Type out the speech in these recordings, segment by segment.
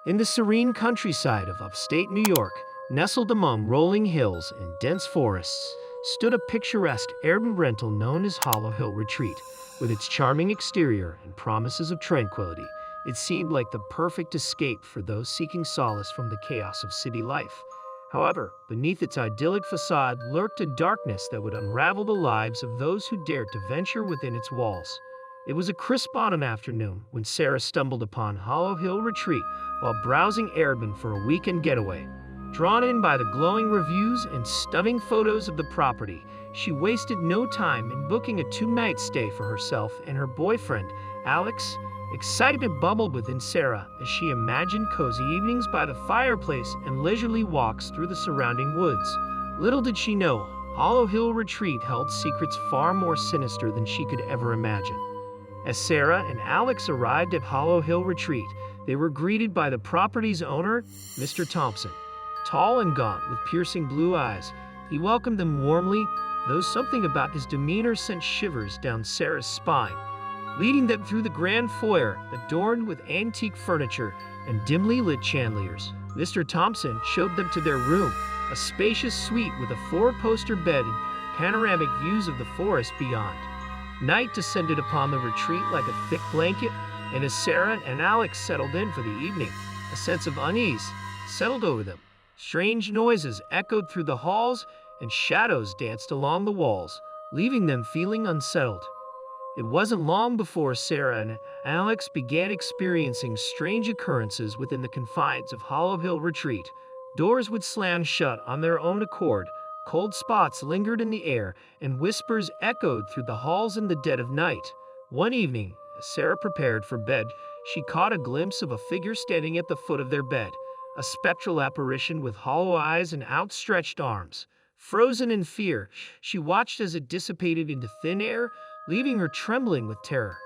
In the serene countryside of upstate New York, nestled among rolling hills and dense forests, stood a picturesque Airbnb rental known as Hollow Hill Retreat. With its charming exterior and promises of tranquility, it seemed like the perfect escape for those seeking solace from the chaos of city life. However, beneath its idyllic facade lurked a darkness that would unravel the lives of those who dared to venture within its walls. It was a crisp autumn afternoon when Sarah stumbled upon Hollow Hill Retreat while browsing Airbnb for a weekend getaway. Drawn in by the glowing reviews and stunning photos of the property, she wasted no time in booking a two-night stay for herself and her boyfriend, Alex. Excitement bubbled within Sarah as she imagined cozy evenings by the fireplace and leisurely walks through the surrounding woods. Little did she know, Hollow Hill Retreat held secrets far more sinister than she could ever imagine. As Sarah and Alex arrived at Hollow Hill Retreat, they were greeted by the property's owner, Mr. Thompson. Tall and gaunt with piercing blue eyes, he welcomed them warmly, though something about his demeanor sent shivers down Sarah's spine. Leading them through the grand foyer, adorned with antique furniture and dimly lit chandeliers, Mr. Thompson showed them to their room, a spacious suite with a four-poster bed and panoramic views of the forest beyond. Night descended upon the retreat like a thick blanket, and as Sarah and Alex settled in for the evening, a sense of unease settled over them. Strange noises echoed through the halls, and shadows danced along the walls, leaving them feeling unsettled. It wasn't long before Sarah and Alex began experiencing strange occurrences within the confines of Hollow Hill Retreat. Doors would slam shut on their own accord, cold spots lingered in the air, and whispers echoed through the halls in the dead of night. One evening, as Sarah prepared for bed, she caught a glimpse of a figure standing at the foot of their bed, a spectral apparition with hollow eyes and outstretched arms. Frozen in fear, she watched as it dissipated into thin air, leaving her trembling with terror.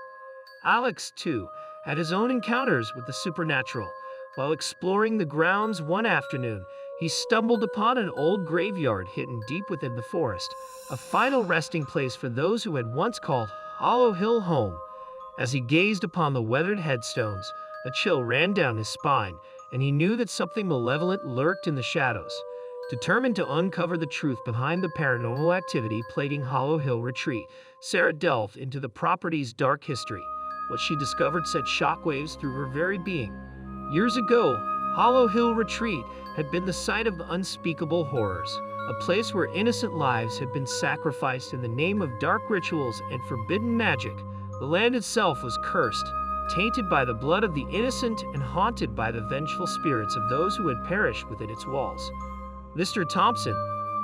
Alex, too, had his own encounters with the supernatural. While exploring the grounds one afternoon, he stumbled upon an old graveyard hidden deep within the forest, a final resting place for those who had once called Hollow Hill home. As he gazed upon the weathered headstones, a chill ran down his spine, and he knew that something malevolent lurked in the shadows. Determined to uncover the truth behind the paranormal activity plaguing Hollow Hill Retreat, Sarah delved into the property's dark history. What she discovered sent shockwaves through her very being. Years ago, Hollow Hill Retreat had been the site of unspeakable horrors, a place where innocent lives had been sacrificed in the name of dark rituals and forbidden magic. The land itself was cursed, tainted by the blood of the innocent and haunted by the vengeful spirits of those who had perished within its walls. Mr. Thompson,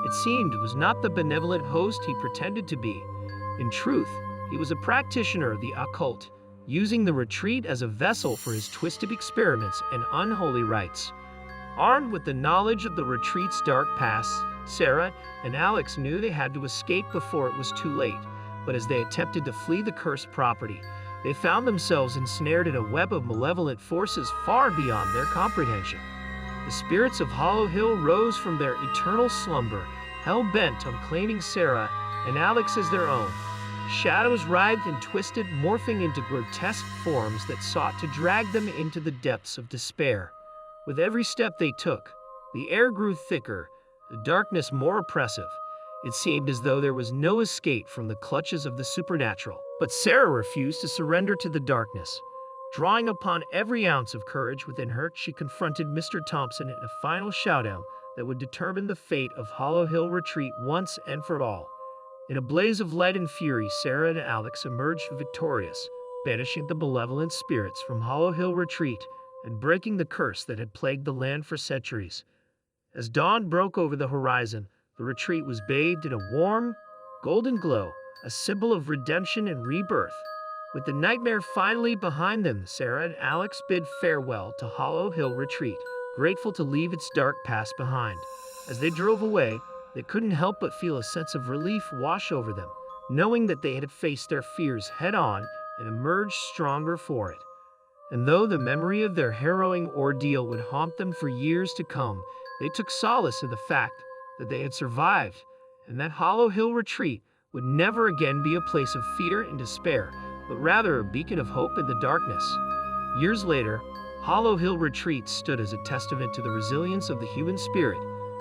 it seemed, was not the benevolent host he pretended to be. In truth, he was a practitioner of the occult, using the retreat as a vessel for his twisted experiments and unholy rites. Armed with the knowledge of the retreat's dark past, Sarah and Alex knew they had to escape before it was too late. But as they attempted to flee the cursed property, they found themselves ensnared in a web of malevolent forces far beyond their comprehension. The spirits of Hollow Hill rose from their eternal slumber, hell-bent on claiming Sarah and Alex as their own. Shadows writhed and twisted, morphing into grotesque forms that sought to drag them into the depths of despair. With every step they took, the air grew thicker, the darkness more oppressive. It seemed as though there was no escape from the clutches of the supernatural. But Sarah refused to surrender to the darkness. Drawing upon every ounce of courage within her, she confronted Mr. Thompson in a final showdown that would determine the fate of Hollow Hill Retreat once and for all. In a blaze of light and fury, Sarah and Alex emerged victorious, banishing the malevolent spirits from Hollow Hill Retreat and breaking the curse that had plagued the land for centuries. As dawn broke over the horizon, the retreat was bathed in a warm, golden glow, a symbol of redemption and rebirth. With the nightmare finally behind them, Sarah and Alex bid farewell to Hollow Hill Retreat, grateful to leave its dark past behind. As they drove away, they couldn't help but feel a sense of relief wash over them, knowing that they had faced their fears head-on and emerged stronger for it. And though the memory of their harrowing ordeal would haunt them for years to come, they took solace in the fact that they had survived, and that Hollow Hill Retreat would never again be a place of fear and despair, but rather a beacon of hope in the darkness. Years later, Hollow Hill Retreat stood as a testament to the resilience of the human spirit.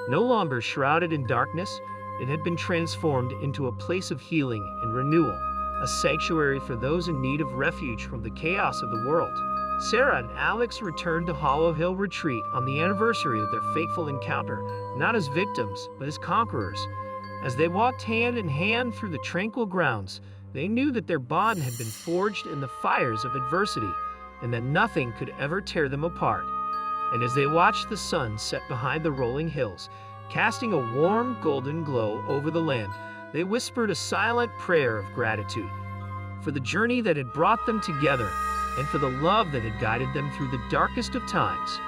No longer shrouded in darkness, it had been transformed into a place of healing and renewal, a sanctuary for those in need of refuge from the chaos of the world. Sarah and Alex returned to Hollow Hill Retreat on the anniversary of their fateful encounter, not as victims, but as conquerors. As they walked hand in hand through the tranquil grounds, they knew that their bond had been forged in the fires of adversity, and that nothing could ever tear them apart. And as they watched the sun set behind the rolling hills, casting a warm golden glow over the land, they whispered a silent prayer of gratitude for the journey that had brought them together and for the love that had guided them through the darkest of times.